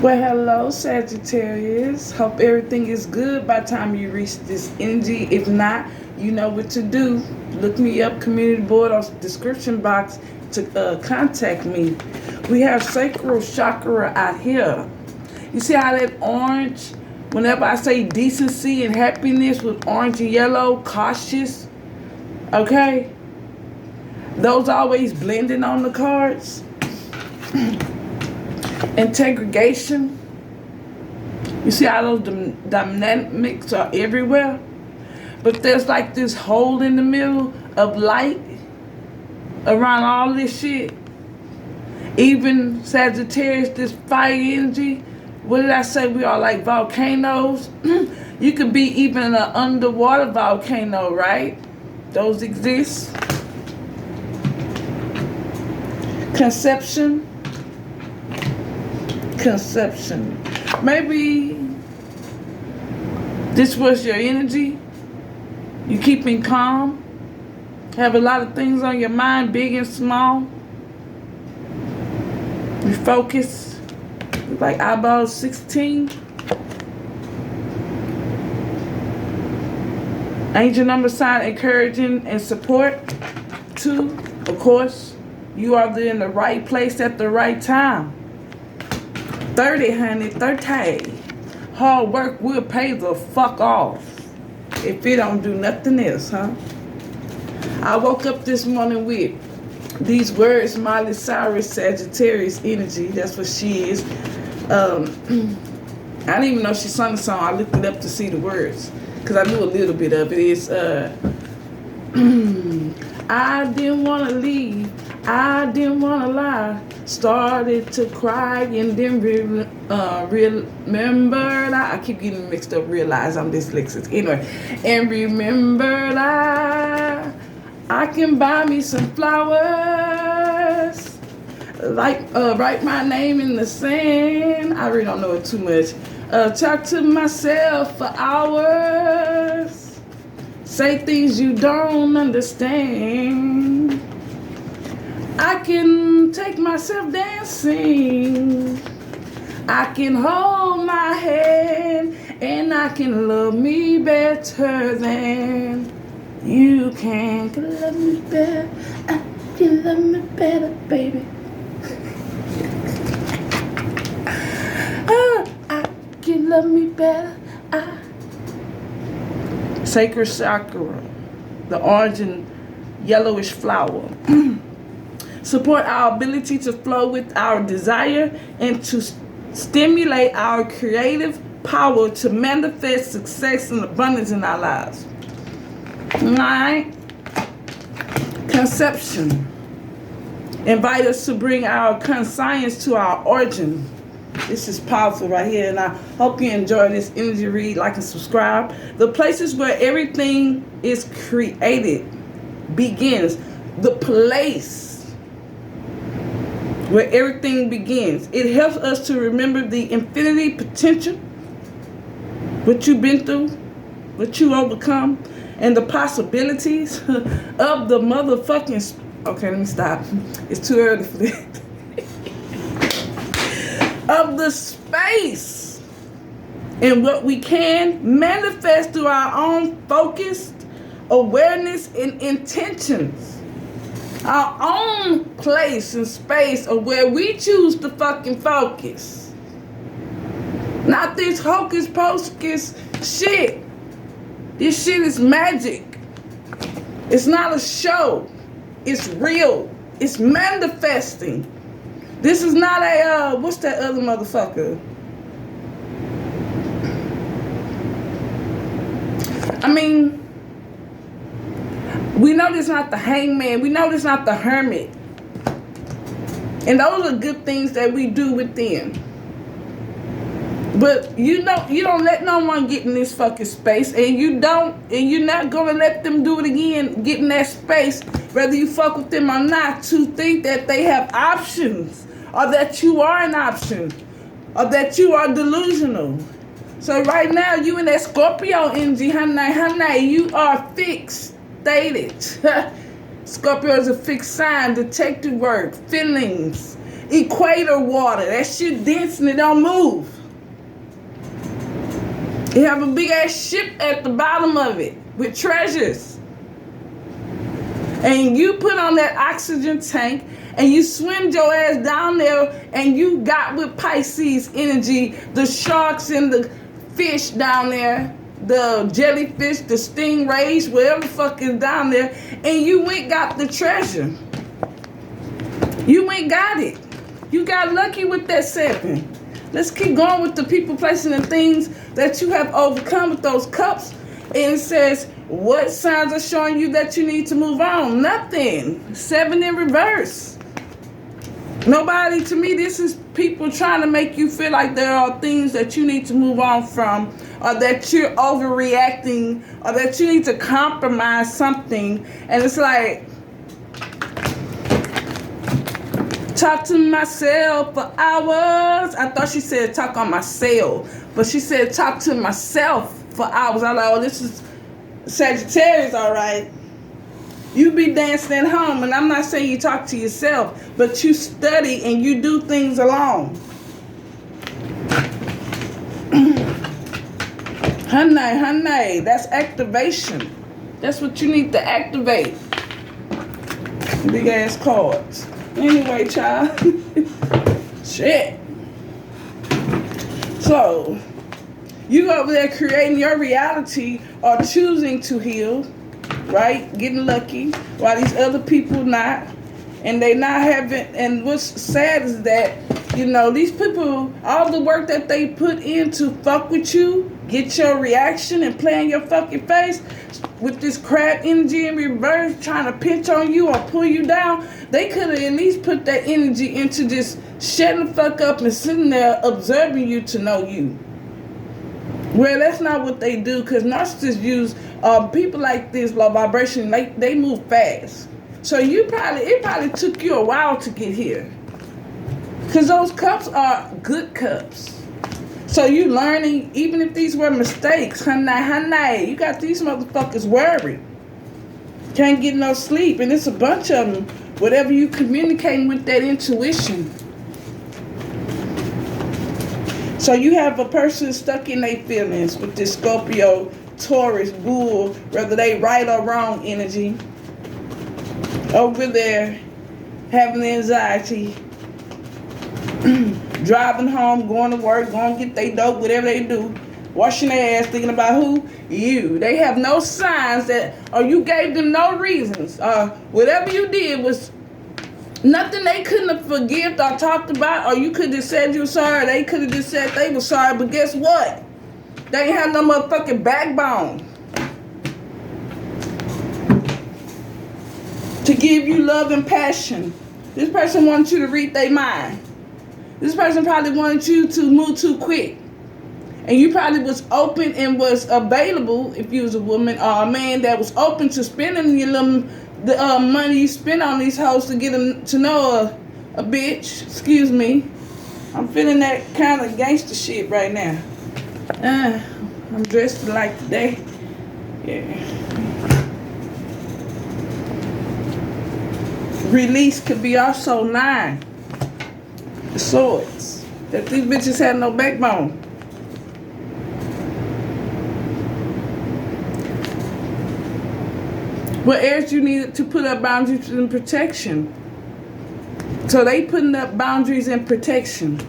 Well, hello, Sagittarius. Hope everything is good by the time you reach this energy. If not, you know what to do. Look me up, community board or description box to contact me. We have sacral chakra out here. You see how that orange, whenever I say decency and happiness with orange and yellow, cautious, okay? Those always blending on the cards. Integration. You see how those dynamics are everywhere? But there's like this hole in the middle of light around all this shit. Even Sagittarius, this fire energy, what did I say? We are like volcanoes. You could be even an underwater volcano, right? Those exist. Conception. Maybe this was your energy. You keeping calm. Have a lot of things on your mind, big and small. You focus. Like eyeball 16. Angel number sign encouraging and support. 2, of course. You are in the right place at the right time. 30, honey, 30. Hard work will pay the fuck off if it don't do nothing else, huh? I woke up this morning with these words, Miley Cyrus, Sagittarius energy. That's what she is. I didn't even know she sung the song. I looked it up to see the words because I knew a little bit of it. It's I didn't want to leave. I didn't want to lie. Started to cry and then remembered. I keep getting mixed up. Realize I'm dyslexic. Anyway, and remembered I can buy me some flowers. Like write my name in the sand. I really don't know it too much. Talk to myself for hours. Say things you don't understand. I can take myself dancing. I can hold my hand. And I can love me better than you can. Can love me better. I can love me better, baby. I can love me better. Sacred chakra, the orange and yellowish flower. Support our ability to flow with our desire and to stimulate our creative power to manifest success and abundance in our lives. Alright? Conception. Invite us to bring our conscience to our origin. This is powerful right here, and I hope you enjoy this energy read. Like and subscribe. The places where everything is created begins. The place where everything begins. It helps us to remember the infinity potential, what you've been through, what you overcome, and the possibilities of the motherfucking... Okay, let me stop. It's too early for that. Of the space and what we can manifest through our own focused awareness and intentions. Our own place and space of where we choose to fucking focus. Not this hocus pocus shit. This shit is magic. It's not a show. It's real. It's manifesting. This is not a, what's that other motherfucker? I mean, we know this not the hangman. We know this not the hermit. And those are good things that we do within. But you know, you don't let no one get in this fucking space, and you're not gonna let them do it again, get in that space, whether you fuck with them or not, to think that they have options, or that you are an option, or that you are delusional. So right now, you in that Scorpio energy, honey, you are fixed. Stated. Scorpio is a fixed sign, detective work, feelings, equator water. That shit dense and it don't move. You have a big ass ship at the bottom of it with treasures. And you put on that oxygen tank and you swim your ass down there and you got with Pisces energy, the sharks and the fish down there, the jellyfish, the stingrays, whatever the fuck is down there, and you went got the treasure. You went got it. You got lucky with that 7. Let's keep going with the people, placing the things that you have overcome with those cups. And it says, what signs are showing you that you need to move on? Nothing. 7 in reverse. Nobody, to me, this is people trying to make you feel like there are things that you need to move on from, or that you're overreacting, or that you need to compromise something. And it's like, talk to myself for hours. I thought she said talk on myself, but she said talk to myself for hours. I'm like, oh, this is Sagittarius, all right. You be dancing at home, and I'm not saying you talk to yourself, but you study and you do things alone. honey, that's activation. That's what you need to activate. Big ass cards. Anyway, child. Shit. So, you over there creating your reality or choosing to heal, right? Getting lucky, while these other people not. And they not having, and what's sad is that, you know, these people, all the work that they put in to fuck with you, get your reaction and play in your fucking face with this crap energy in reverse, trying to pinch on you or pull you down. They could have at least put that energy into just shutting the fuck up and sitting there observing you to know you. Well, that's not what they do, because narcissists use people like this, low vibration, they move fast. So it probably took you a while to get here. Because those cups are good cups. So you learning, even if these were mistakes, honey, you got these motherfuckers worried. Can't get no sleep, and it's a bunch of them. Whatever you communicating with that intuition. So you have a person stuck in their feelings with this Scorpio, Taurus, Bull, whether they right or wrong energy. Over there, having anxiety, driving home, going to work, going to get their dope, whatever they do, washing their ass, thinking about who? You. They have no signs that, or you gave them no reasons. Whatever you did was nothing they couldn't have forgiven or talked about, or you could have said you were sorry, they could have just said they were sorry, but guess what? They ain't have no motherfucking backbone to give you love and passion. This person wanted you to read their mind. This person probably wanted you to move too quick. And you probably was open and was available, if you was a woman or a man that was open to spending the money you spend on these hoes to get them to know a bitch. Excuse me. I'm feeling that kind of gangster shit right now. I'm dressed like today. Yeah. Release could be also 9 swords. That these bitches had no backbone. What areas you needed to put up boundaries and protection? So they putting up boundaries and protection.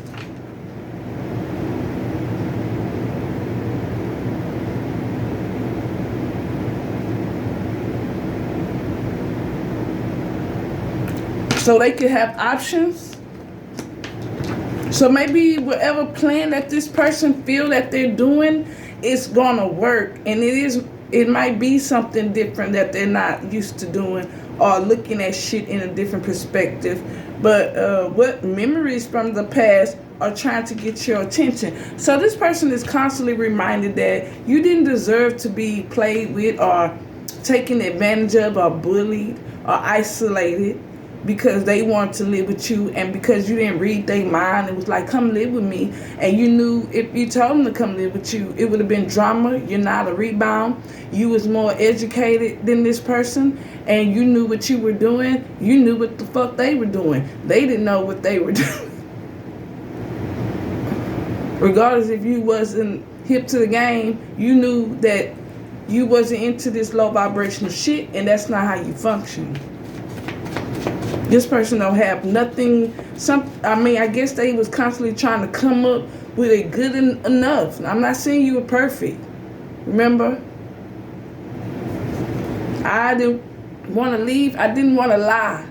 So they could have options. So maybe whatever plan that this person feel that they're doing is gonna work, and it might be something different that they're not used to doing, or looking at shit in a different perspective. But what memories from the past are trying to get your attention. So this person is constantly reminded that you didn't deserve to be played with or taken advantage of or bullied or isolated. because they wanted to live with you, and because you didn't read their mind, it was like, come live with me. And you knew if you told them to come live with you, it would have been drama. You're not a rebound. You was more educated than this person, and you knew what you were doing. You knew what the fuck they were doing. They didn't know what they were doing. Regardless if you wasn't hip to the game, you knew that you wasn't into this low vibrational shit, and that's not how you function. This person don't have nothing. I guess they was constantly trying to come up with a good enough. I'm not saying you were perfect. Remember? I didn't want to leave. I didn't want to lie.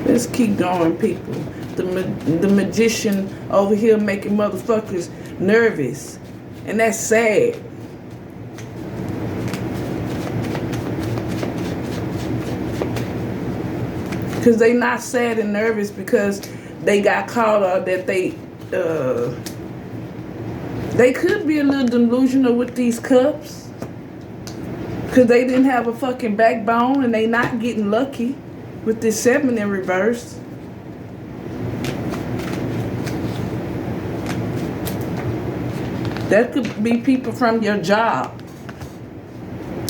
Let's keep going, people. The magician over here making motherfuckers nervous. And that's sad. Because they not sad and nervous because they got caught or that they could be a little delusional with these cups. Because they didn't have a fucking backbone and they not getting lucky with this 7 in reverse. That could be people from your job.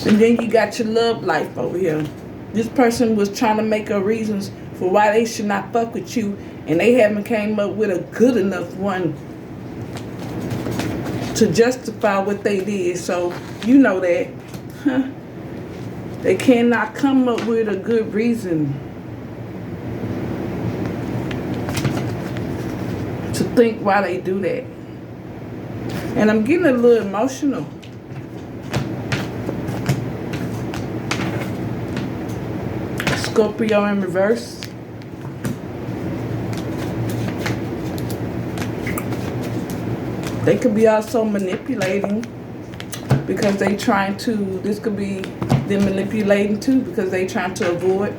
And then you got your love life over here. This person was trying to make up reasons for why they should not fuck with you, and they haven't came up with a good enough one to justify what they did. So you know that. They cannot come up with a good reason to think why they do that. And I'm getting a little emotional. Scorpio in reverse. They could be also manipulating because they trying to, this could be them manipulating too because they trying to avoid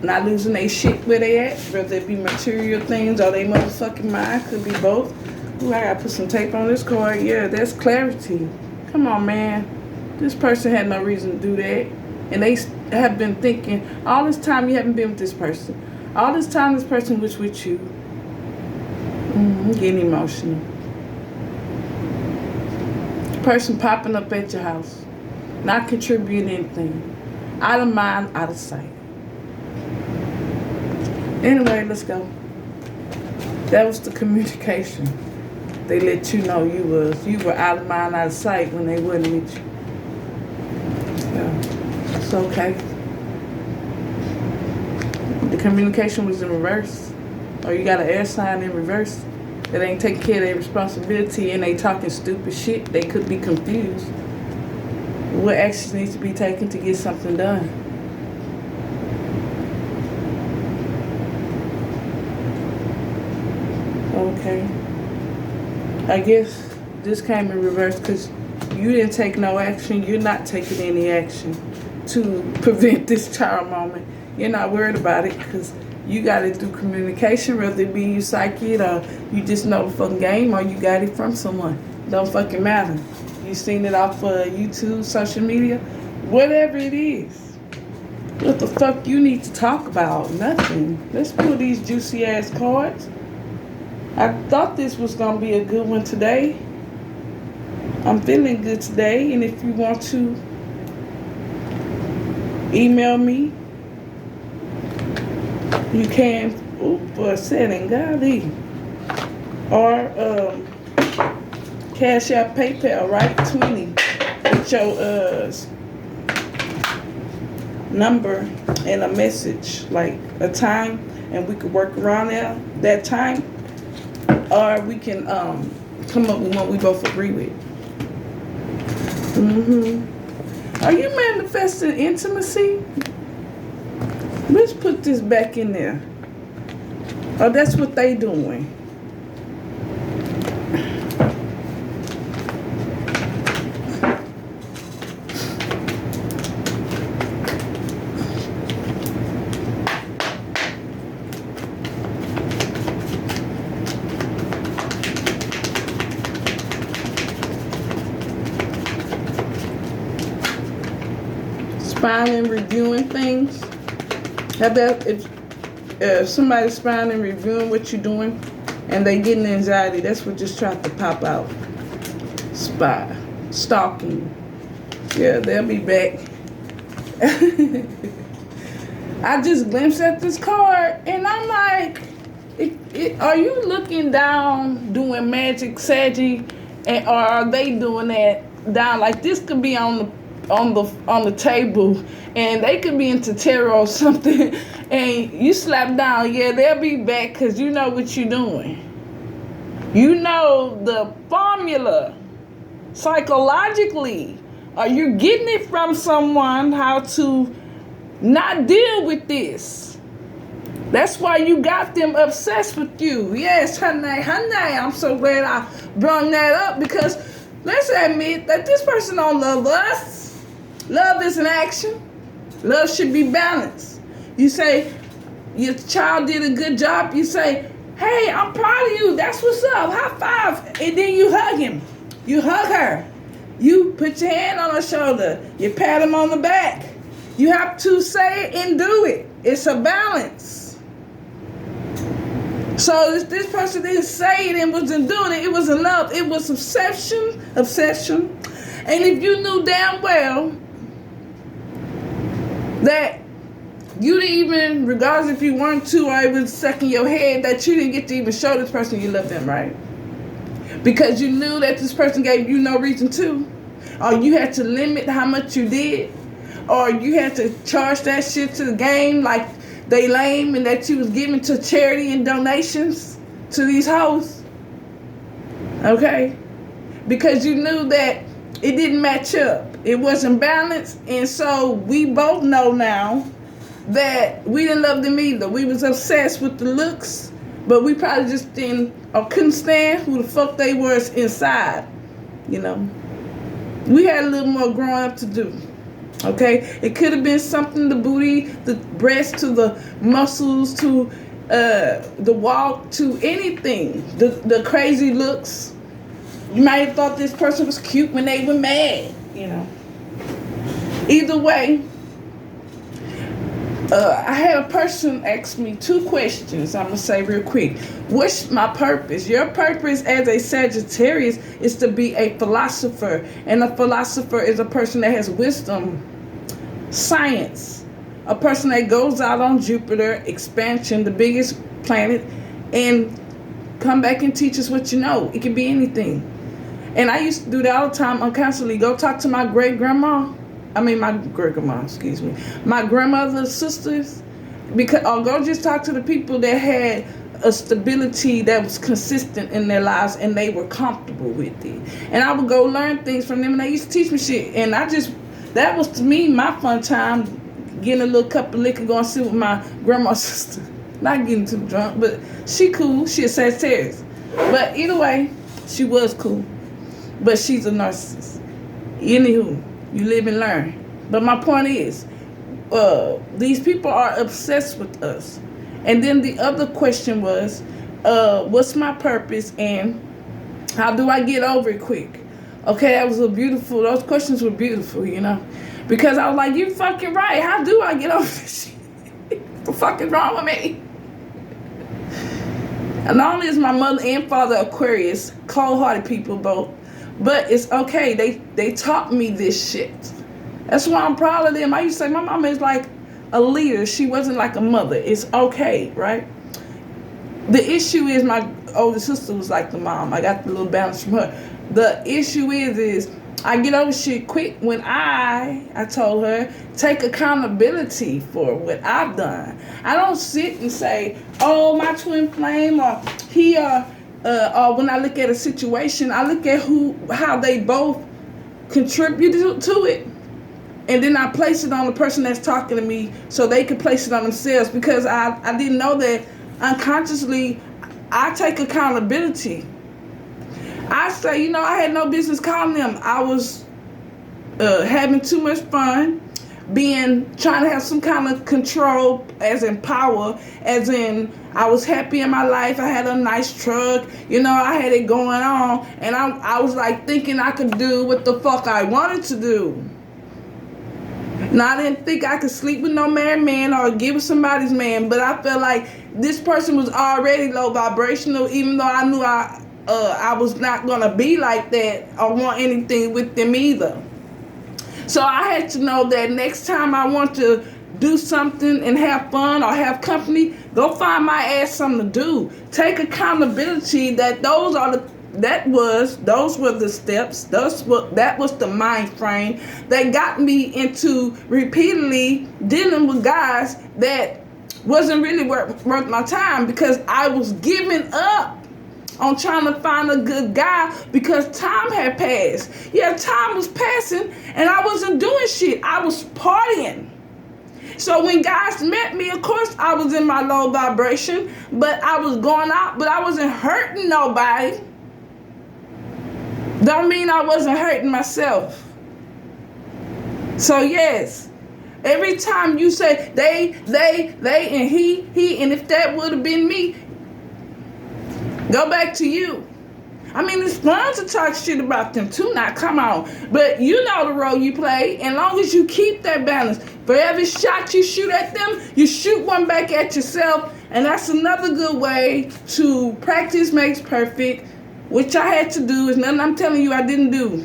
not losing their shit where they at, whether it be material things or they motherfucking mind, could be both. Ooh, I gotta put some tape on this card. Yeah, that's clarity. Come on, man. This person had no reason to do that. And they have been thinking, all this time you haven't been with this person. All this time this person was with you. I'm getting emotional. Person popping up at your house. Not contributing anything. Out of mind, out of sight. Anyway, let's go. That was the communication. They let you know you were out of mind, out of sight when they wasn't with you. Yeah, it's okay. The communication was in reverse. Or you got an air sign in reverse that ain't taking care of their responsibility and they talking stupid shit. They could be confused. What actions needs to be taken to get something done? Okay. I guess this came in reverse because you didn't take no action. You're not taking any action to prevent this child moment. You're not worried about it because you got it through communication, whether it be you psychic or you just know the fucking game or you got it from someone. Don't fucking matter. You seen it off of YouTube, social media, whatever it is. What the fuck you need to talk about? Nothing. Let's pull these juicy ass cards. I thought this was going to be a good one today. I'm feeling good today. And if you want to email me, you can. For a setting, golly. Or Cash App, PayPal, right? 20. With your number and a message, like a time, and we could work around that time. Or we can come up with one we both agree with. Are you manifesting intimacy? Let's put this back in there. Oh, that's what they doing. spying and reviewing things? How about if somebody's spying and reviewing what you're doing and they getting anxiety? That's what just tried to pop out. Spy. Stalking. Yeah, they'll be back. I just glimpsed at this card and I'm like, are you looking down doing magic, Saggy, or are they doing that down? Like this could be on the table, and they could be into tarot or something, and you slap down. Yeah, they'll be back because you know what you're doing. You know the formula psychologically. Are you getting it from someone how to not deal with this? That's why you got them obsessed with you. Yes, honey, I'm so glad I brought that up because let's admit that this person don't love us. Love is an action. Love should be balanced. You say your child did a good job. You say, hey, I'm proud of you. That's what's up. High five. And then you hug him. You hug her. You put your hand on her shoulder. You pat him on the back. You have to say it and do it. It's a balance. So if this person didn't say it and wasn't doing it, it wasn't love. It was obsession. And if you knew damn well that you didn't even, regardless if you weren't to or it was stuck in your head, that you didn't get to even show this person you love them, right? Because you knew that this person gave you no reason to, or you had to limit how much you did, or you had to charge that shit to the game like they lame and that you was giving to charity and donations to these hoes. Okay? Because you knew that it didn't match up. It wasn't balanced. And so we both know now that we didn't love them either. We was obsessed with the looks, but we probably just didn't or couldn't stand who the fuck they were inside. You know? We had a little more growing up to do. Okay, it could have been something, the booty, the breast, to the muscles, to the walk, to anything. The crazy looks. You might have thought this person was cute when they were mad, you know. Either way, I had a person ask me 2 questions. I'm going to say real quick. What's my purpose? Your purpose as a Sagittarius is to be a philosopher. And a philosopher is a person that has wisdom, science. A person that goes out on Jupiter, expansion, the biggest planet, and come back and teach us what you know. It can be anything. And I used to do that all the time. Constantly go talk to my great-grandma. My grandmother's sisters, or go just talk to the people that had a stability that was consistent in their lives and they were comfortable with it. And I would go learn things from them and they used to teach me shit. And that was to me my fun time, getting a little cup of liquor, going to sit with my grandma's sister. Not getting too drunk, but she cool. She a Sagittarius. But either way, she was cool. But she's a narcissist. Anywho. You live and learn. But my point is, these people are obsessed with us. And then the other question was, what's my purpose and how do I get over it quick? Okay, those questions were beautiful, you know. Because I was like, you fucking right. How do I get over this shit? What the fuck is wrong with me? And not only is my mother and father Aquarius, cold-hearted people both, but it's okay. They taught me this shit. That's why I'm proud of them. I used to say my mama is like a leader. She wasn't like a mother. It's okay, right? The issue is my older sister was like the mom. I got the little balance from her. The issue is I get over shit quick when I told her, take accountability for what I've done. I don't sit and say, oh, my twin flame or he or when I look at a situation, I look at how they both contributed to it. And then I place it on the person that's talking to me so they can place it on themselves because I didn't know that unconsciously I take accountability. I say, I had no business calling them. I was having too much fun, trying to have some kind of control, as in power, as in I was happy in my life. I had a nice truck, I had it going on, and I was like thinking I could do what the fuck I wanted to do. Now, I didn't think I could sleep with no married man or get with somebody's man, but I felt like this person was already low vibrational, even though I knew I was not going to be like that or want anything with them either. So I had to know that next time I want to do something and have fun or have company, go find my ass something to do. Take accountability that those were the steps. That was the mind frame that got me into repeatedly dealing with guys that wasn't really worth my time, because I was giving up on trying to find a good guy because time had passed. Yeah, time was passing and I wasn't doing shit. I was partying. So when guys met me, of course I was in my low vibration, but I was going out, but I wasn't hurting nobody. Don't mean I wasn't hurting myself. So yes, every time you say they, and he, and if that would have been me, go back to you. I mean, it's fun to talk shit about them too. Now, come on. But you know the role you play. And long as you keep that balance, for every shot you shoot at them, you shoot one back at yourself. And that's another good way to practice makes perfect, which I had to do. Is nothing I'm telling you I didn't do.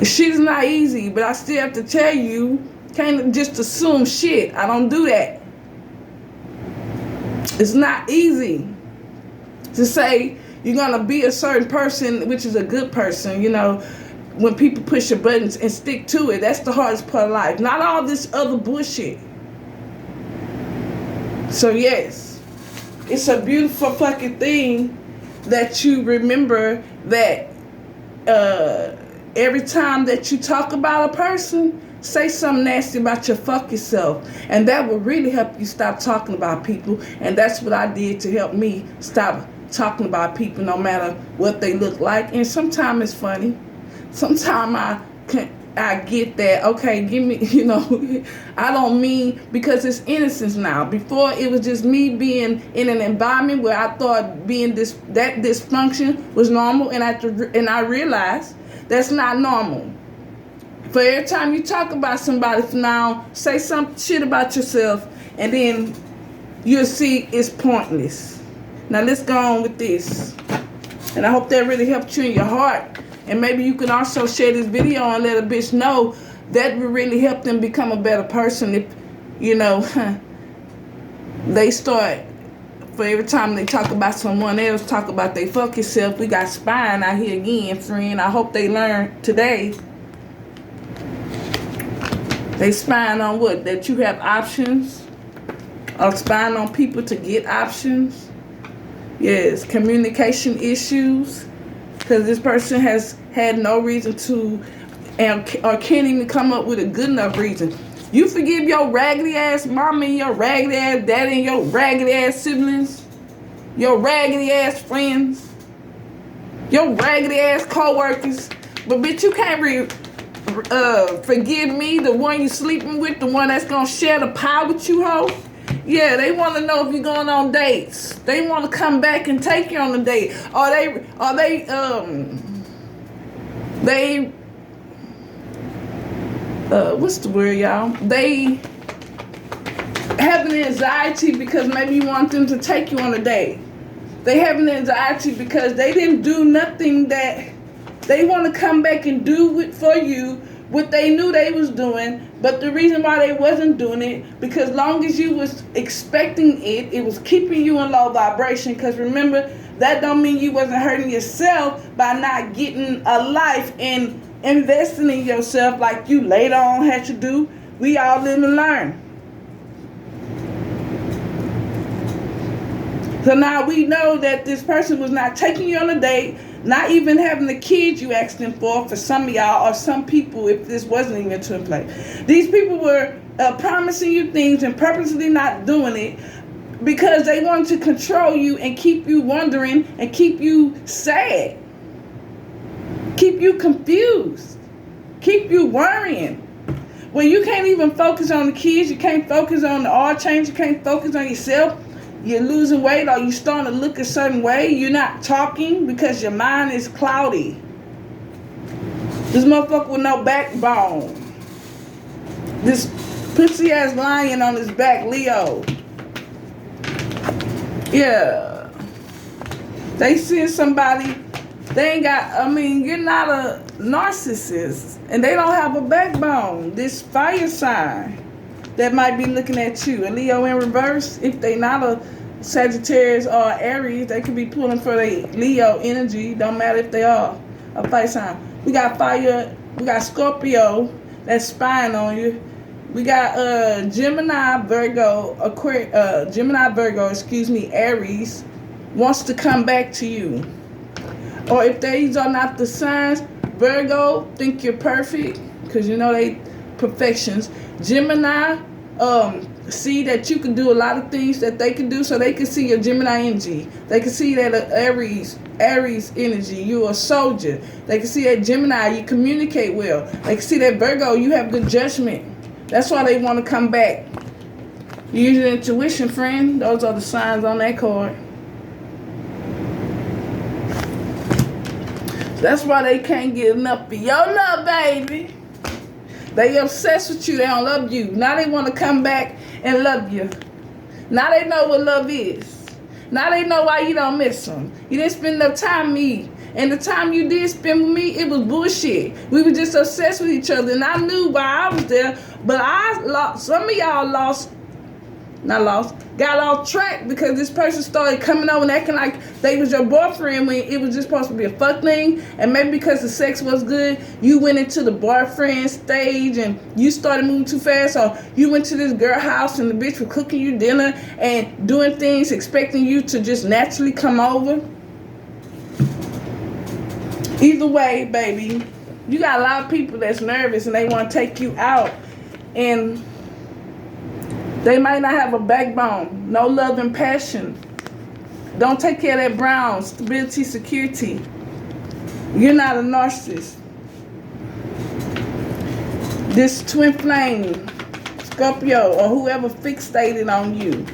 Shit is not easy, but I still have to tell you, can't just assume shit. I don't do that. It's not easy to say you're gonna be a certain person, which is a good person, you know, when people push your buttons and stick to it. That's the hardest part of life. Not all this other bullshit. So yes, it's a beautiful fucking thing that you remember that every time that you talk about a person, say something nasty about your fucking self. And that will really help you stop talking about people. And that's what I did to help me stop talking about people, no matter what they look like. And sometimes it's funny. Sometimes I get that, okay, give me, you know, I don't mean, because it's innocence now. Before, it was just me being in an environment where I thought being that dysfunction was normal, and I realized that's not normal. For every time you talk about somebody from now, say some shit about yourself, and then you'll see it's pointless. Now let's go on with this. And I hope that really helped you in your heart. And maybe you can also share this video and let a bitch know that will really help them become a better person. If, you know, they start, for every time they talk about someone else, talk about they fucking self. We got spying out here again, friend. I hope they learn today. They spying on what? That you have options? Or spying on people to get options? Yes, communication issues, because this person has had no reason to, or can't even come up with a good enough reason. You forgive your raggedy ass mama and your raggedy ass daddy and your raggedy ass siblings, your raggedy ass friends, your raggedy ass co-workers, but bitch, you can't forgive me, the one you sleeping with, the one that's gonna share the pie with you, hoe. Yeah, they want to know if you're going on dates. They want to come back and take you on a date. Or they what's the word, y'all? They have an anxiety because maybe you want them to take you on a date. They have an anxiety because they didn't do nothing that they want to come back and do for you what they knew they was doing, but the reason why they wasn't doing it, because long as you was expecting it, it was keeping you in low vibration. Because remember, that don't mean you wasn't hurting yourself by not getting a life and investing in yourself like you later on had to do. We all live and learn. So now we know that this person was not taking you on a date, not even having the kids you asked them for some of y'all, or some people, if this wasn't even to play. These people were promising you things and purposely not doing it because they wanted to control you and keep you wondering and keep you sad, keep you confused, keep you worrying. When you can't even focus on the kids, you can't focus on the oil change, you can't focus on yourself. You're losing weight, or you starting to look a certain way. You're not talking because your mind is cloudy. This motherfucker with no backbone. This pussy ass lion on his back, Leo. Yeah. They see somebody, they ain't got, I mean, you're not a narcissist. And they don't have a backbone. This fire sign that might be looking at you. A Leo in reverse, if they not a Sagittarius or Aries, they could be pulling for the Leo energy. Don't matter if they are a fire sign. We got fire, we got Scorpio that's spying on you. We got Gemini, Virgo, Aries wants to come back to you. Or if these are not the signs, Virgo think you're perfect because you know they perfections. Gemini see that you can do a lot of things that they can do, so they can see your Gemini energy. They can see that Aries energy, you're a soldier. They can see that Gemini, you communicate well. They can see that Virgo, you have good judgment. That's why they want to come back. Use your intuition, friend. Those are the signs on that card. That's why they can't get enough of your love, baby. They obsessed with you. They don't love you. Now they want to come back and love you. Now they know what love is. Now they know why you don't miss them. You didn't spend enough time with me. And the time you did spend with me, it was bullshit. We were just obsessed with each other. And I knew why I was there. But I lost. Some of y'all got off track because this person started coming over and acting like they was your boyfriend when it was just supposed to be a fuck thing. And maybe because the sex was good, you went into the boyfriend stage and you started moving too fast. Or you went to this girl house and the bitch was cooking you dinner and doing things, expecting you to just naturally come over. Either way, baby, you got a lot of people that's nervous and they want to take you out. And they might not have a backbone, no love and passion. Don't take care of that brown, stability, security. You're not a narcissist. This twin flame, Scorpio, or whoever fixated on you,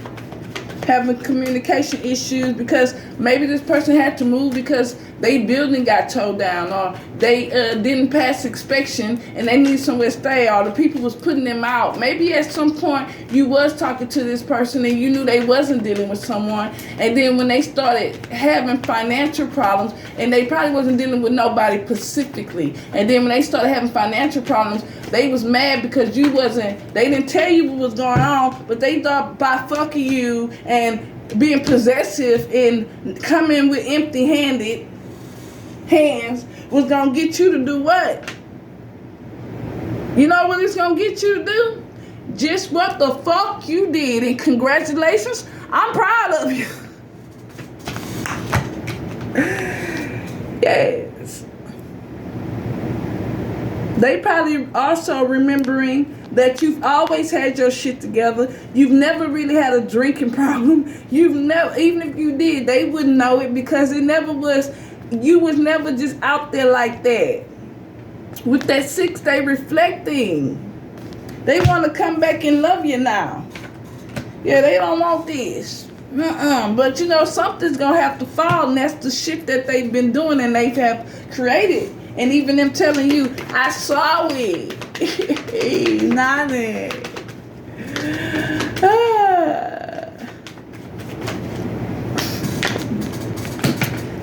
having communication issues because maybe this person had to move because they building got towed down, or they didn't pass inspection and they need somewhere to stay, or the people was putting them out. Maybe at some point you was talking to this person and you knew they wasn't dealing with someone, and then when they started having financial problems, and they probably wasn't dealing with nobody specifically, and then when they started having financial problems, they was mad because you wasn't, they didn't tell you what was going on, but they thought by fucking you and being possessive and coming with empty-handed hands was gonna get you to do what? You know what it's gonna get you to do? Just what the fuck you did, and congratulations, I'm proud of you. Yes. They probably also remembering that you've always had your shit together. You've never really had a drinking problem. You've never, even if you did, they wouldn't know it because it never was, you was never just out there like that. With that 6, they reflecting. They want to come back and love you now. Yeah, they don't want this. But you know, something's going to have to fall, and that's the shit that they've been doing and they have created. And even them telling you, I saw it. Nothing.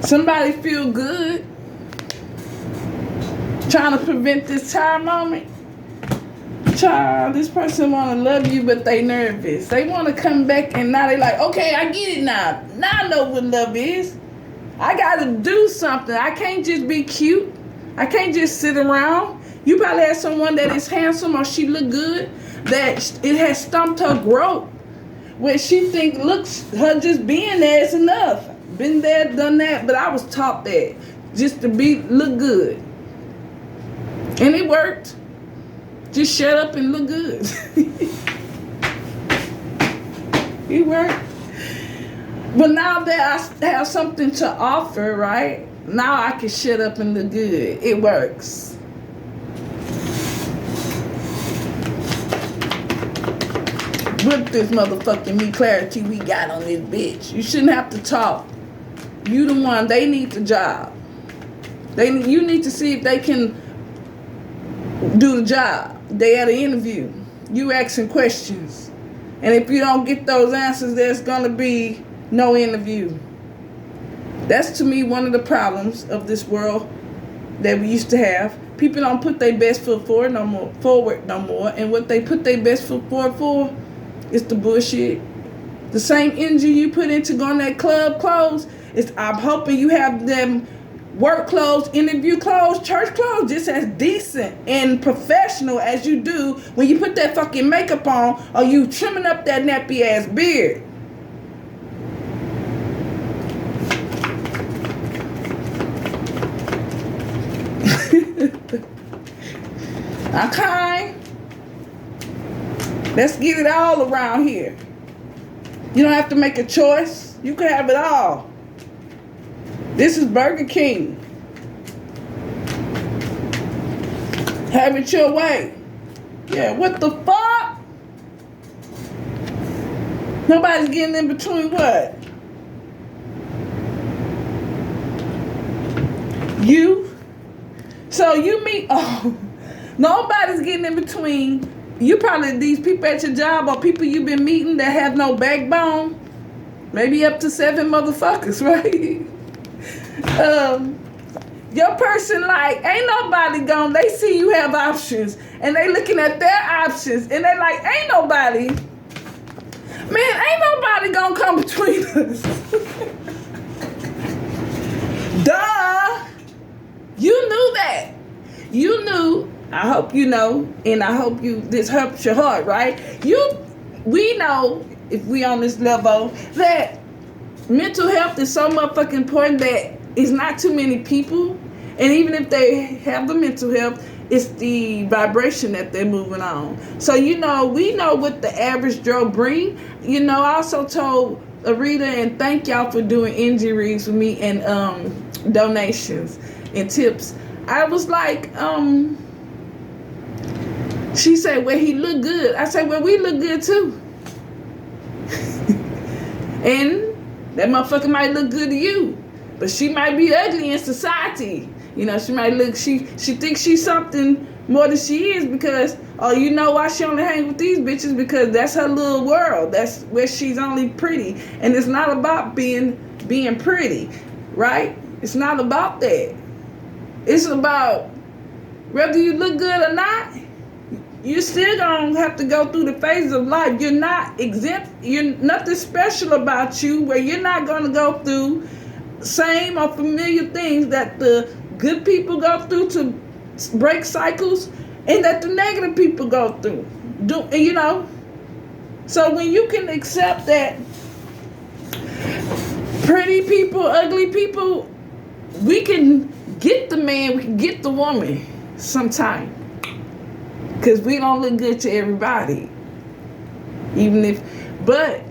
Somebody feel good. Trying to prevent this tired moment. Child, this person want to love you, but they nervous. They want to come back, and now they like, okay, I get it now. Now I know what love is. I got to do something. I can't just be cute. I can't just sit around. You probably have someone that is handsome or she look good, that it has stumped her growth, where she think looks, her just being there is enough. Been there, done that, but I was taught that just to look good. And it worked. Just shut up and look good. It worked. But now that I have something to offer, right? Now I can shut up and look good. It works. With this motherfucking me clarity we got on this bitch. You shouldn't have to talk. You the one. They need the job. You need to see if they can do the job. They had an interview. you asking questions. And if you don't get those answers, there's going to be no interview. That's, to me, one of the problems of this world that we used to have. People don't put their best foot forward no more. And what they put their best foot forward for is the bullshit. The same energy you put into going to that club clothes, I'm hoping you have them work clothes, interview clothes, church clothes, just as decent and professional as you do when you put that fucking makeup on or you trimming up that nappy ass beard. Okay. Let's get it all around here. You don't have to make a choice. You can have it all. This is Burger King. Have it your way. Yeah, what the fuck? Nobody's getting in between what? You? So you mean, nobody's getting in between. You probably, these people at your job or people you've been meeting that have no backbone. Maybe up to 7 motherfuckers, right? Your person like, ain't nobody gone. They see you have options and they looking at their options and they like, ain't nobody gonna come between us. Duh. You knew that. You knew. I hope you know, and I hope this helps your heart, right? We know, if we on this level, that mental health is so motherfucking important that it's not too many people, and even if they have the mental health, it's the vibration that they're moving on. So, we know what the average Joe bring. I also told Arita, and thank y'all for doing injuries with me and donations and tips. I was like, she said, well, he look good. I said, well, we look good too. And that motherfucker might look good to you, but she might be ugly in society. She might look, she thinks she's something more than she is because, why she only hang with these bitches? Because that's her little world. That's where she's only pretty. And it's not about being pretty, right? It's not about that. It's about whether you look good or not, you're still gonna have to go through the phases of life. You're not exempt. You're nothing special about you where you're not gonna go through same or familiar things that the good people go through to break cycles and that the negative people go through. So when you can accept that pretty people, ugly people, we can get the man, we can get the woman sometime. Because we don't look good to everybody. But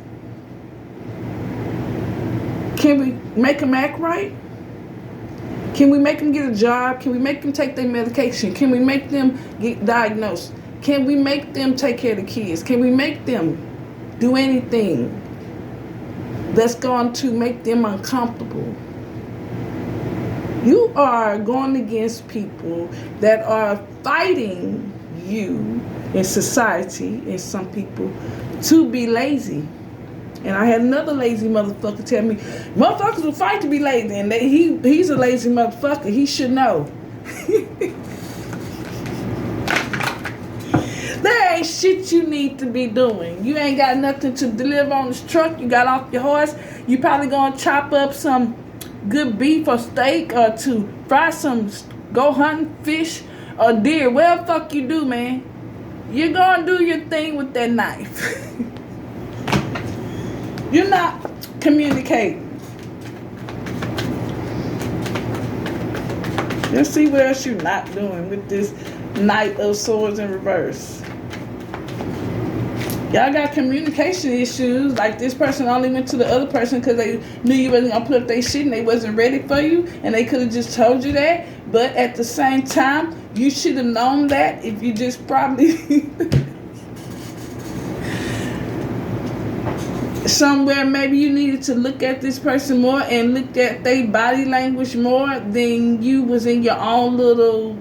can we make them act right? Can we make them get a job? Can we make them take their medication? Can we make them get diagnosed? Can we make them take care of the kids? Can we make them do anything that's going to make them uncomfortable? You are going against people that are fighting you in society and some people to be lazy. And I had another lazy motherfucker tell me, motherfuckers will fight to be lazy, and he's a lazy motherfucker. He should know. There ain't shit you need to be doing. You ain't got nothing to deliver on this truck. You got off your horse. You probably gonna chop up some good beef or steak or to fry some, go hunting, fish or deer. Well, fuck you do, man. You're gonna do your thing with that knife. You're not communicating. Let's see what else you're not doing with this Knight of Swords in reverse. Y'all got communication issues. Like this person only went to the other person because they knew you wasn't going to put up their shit and they wasn't ready for you. And they could have just told you that. But at the same time, you should have known that if you just probably... somewhere maybe you needed to look at this person more and look at their body language more than you was in your own little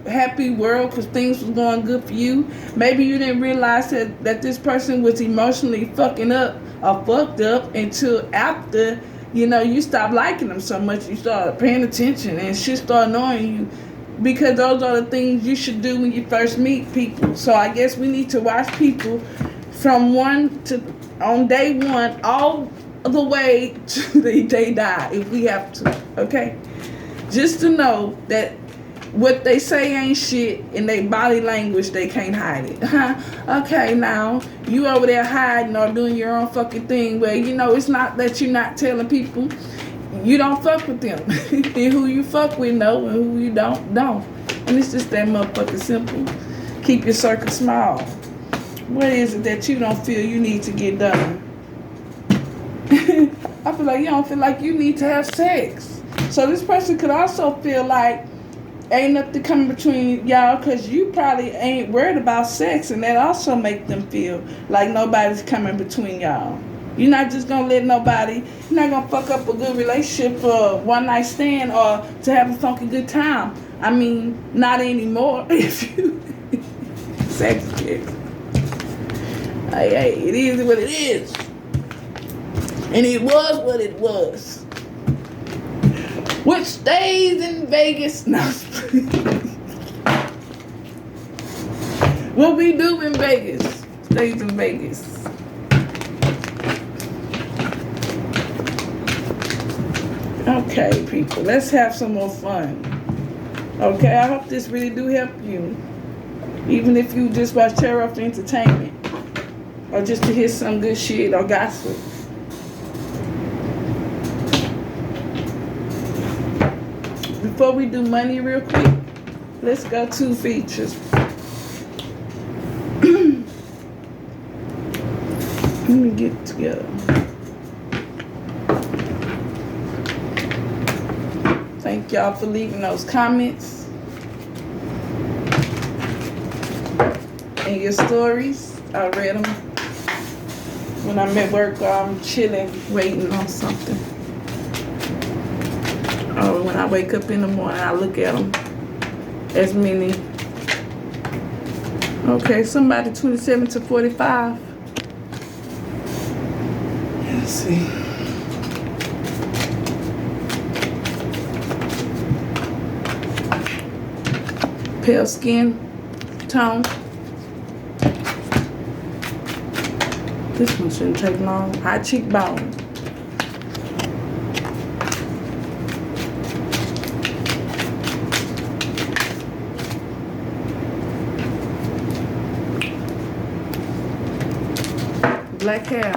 happy world because things was going good for you. Maybe you didn't realize that this person was emotionally fucking up or fucked up until after, you stopped liking them so much. You started paying attention and shit started annoying you. Because those are the things you should do when you first meet people. So I guess we need to watch people from on day one all the way to the day die if we have to. Okay? Just to know that what they say ain't shit, in their body language they can't hide it. Okay, now you over there hiding or doing your own fucking thing where it's not that you're not telling people. You don't fuck with them. And who you fuck with know, and who you don't. And it's just that motherfucking simple. Keep your circle small. What is it that you don't feel you need to get done? I feel like you don't feel like you need to have sex. So this person could also feel like ain't nothing coming between y'all because you probably ain't worried about sex, and that also make them feel like nobody's coming between y'all. You're not just going to let nobody, you're not going to fuck up a good relationship for one night stand or to have a funky good time. I mean, not anymore. If you, Sagittarius. Hey, it is what it is. And it was what it was. Which stays in Vegas. No. What we do in Vegas stays in Vegas. Okay, people, let's have some more fun. Okay, I hope this really do help you. Even if you just watch Tarot for entertainment. Or just to hear some good shit or gossip. Before we do money real quick, let's go to features. Let me get it together. Thank y'all for leaving those comments and your stories. I read them when I'm at work or I'm chilling, waiting on something. Or when I wake up in the morning, I look at them. As many. Okay, somebody 27 to 45. Let's see. Pale skin tone. This one shouldn't take long. High cheekbone. Black hair.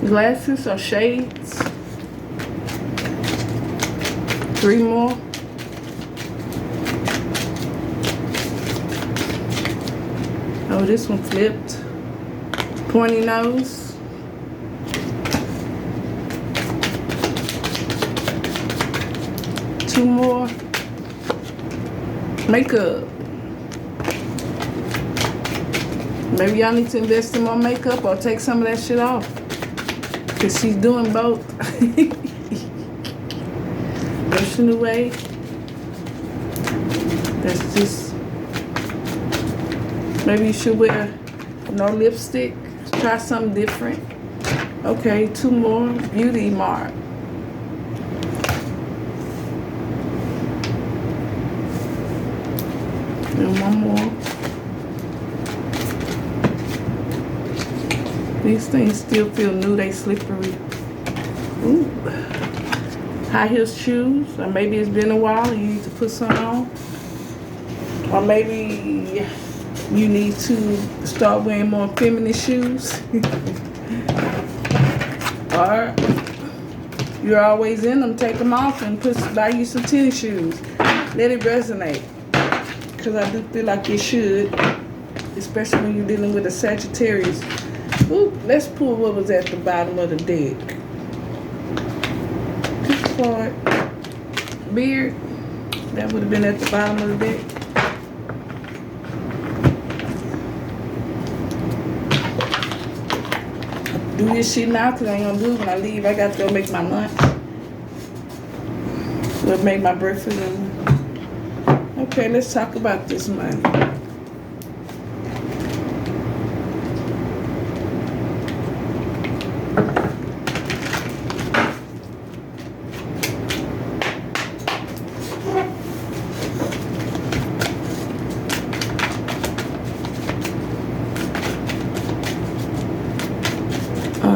Glasses or shades. 3 more. Oh, this one flipped. Pointy nose. Two more. Makeup. Maybe y'all need to invest in more makeup or take some of that shit off. Because she's doing both. Brushing away. That's just... Maybe you should wear no lipstick. Try something different. Okay, 2 more. Beauty mark. And 1 more. These things still feel new, they slippery. Ooh. High heel shoes, or maybe it's been a while and you need to put some on. Or maybe you need to start wearing more feminine shoes. Or you're always in them, take them off and buy you some tennis shoes. Let it resonate. Because I do feel like it should, especially when you're dealing with a Sagittarius. Ooh, let's pull what was at the bottom of the deck. This card, beard, that would have been at the bottom of the deck. do this shit now because I ain't gonna do it when I leave. I got to go make my lunch. We'll make my breakfast. Okay, let's talk about this money.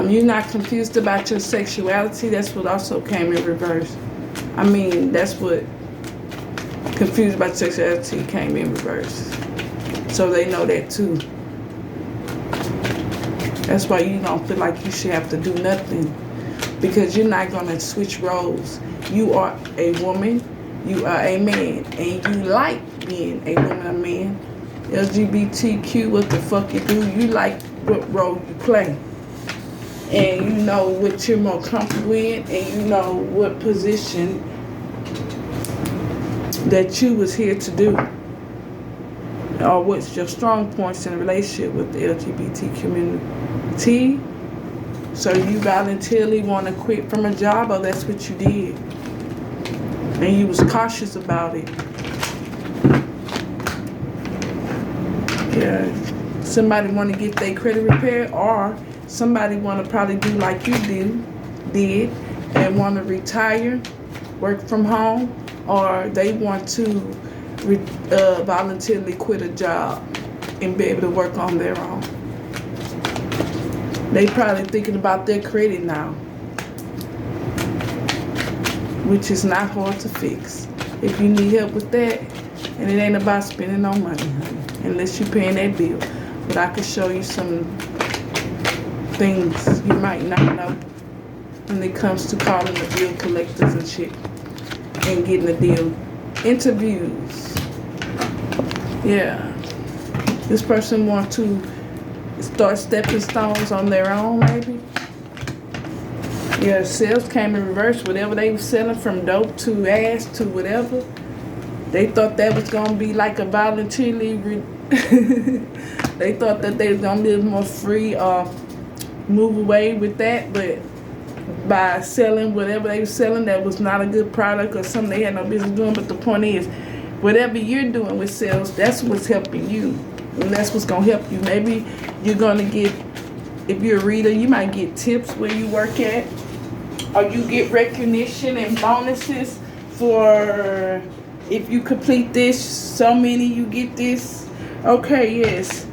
You're not confused about your sexuality. That's what also came in reverse. I mean, that's what confused about sexuality came in reverse. So they know that too. That's why you don't feel like you should have to do nothing. Because you're not going to switch roles. You are a woman. You are a man. And you like being a woman or man. LGBTQ, what the fuck you do. You like what role you play. And you know what you're more comfortable in, and you know what position that you was here to do, or what's your strong points in a relationship with the LGBT community. So you voluntarily want to quit from a job, or that's what you did, and you was cautious about it. Yeah, somebody want to get their credit repaired, or somebody want to probably do like you did and want to retire, work from home, or they want to voluntarily quit a job and be able to work on their own. They probably thinking about their credit now, which is not hard to fix. If you need help with that, and it ain't about spending no money, honey, unless you're paying that bill. But I could show you some things you might not know when it comes to calling the bill collectors and shit and getting a deal. Interviews. Yeah. This person wants to start stepping stones on their own, maybe. Yeah, sales came in reverse. Whatever they were selling, from dope to ass to whatever, they thought that was going to be like a voluntarily they thought that they was going to live more free or move away with that, but by selling whatever they were selling that was not a good product or something they had no business doing. But the point is, whatever you're doing with sales, that's what's helping you, and that's what's going to help you. Maybe you're going to get, if you're a reader, you might get tips where you work at, or you get recognition and bonuses for if you complete this, so many you get this. Okay, yes,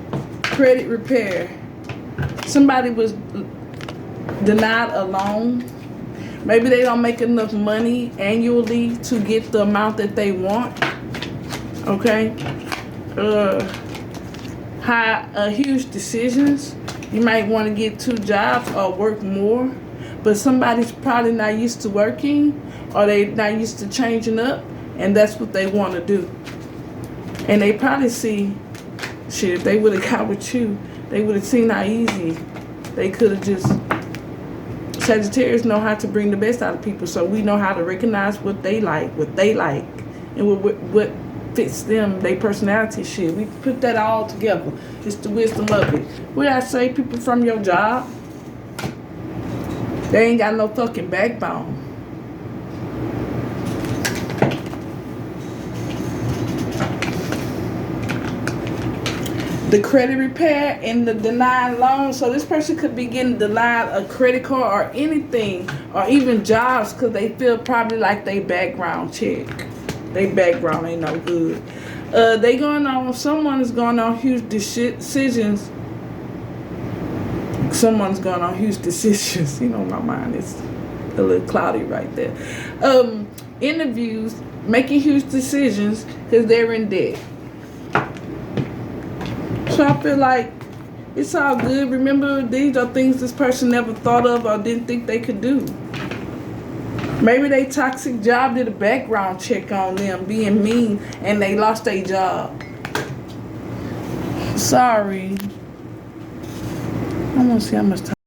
credit repair. Somebody was denied a loan. Maybe they don't make enough money annually to get the amount that they want. Okay. Huge decisions. You might want to get 2 jobs or work more. But somebody's probably not used to working, or they not used to changing up, and that's what they want to do. And they probably see, shit, if they would have got with you, they would have seen how easy they could have just. Sagittarius know how to bring the best out of people, so we know how to recognize what they like, and what fits them, their personality shit. We put that all together. It's the wisdom of it. What I say, people from your job, they ain't got no fucking backbone. The credit repair and the denied loan. So this person could be getting denied a credit card or anything, or even jobs, because they feel probably like they background check. They background ain't no good. They going on, someone is going on huge decisions. Someone's going on huge decisions. You know, my mind is a little cloudy right there. Interviews, making huge decisions because they're in debt. So I feel like it's all good. Remember, these are things this person never thought of or didn't think they could do. Maybe they toxic job did a background check on them being mean and they lost their job. Sorry. I'm gonna see how much time.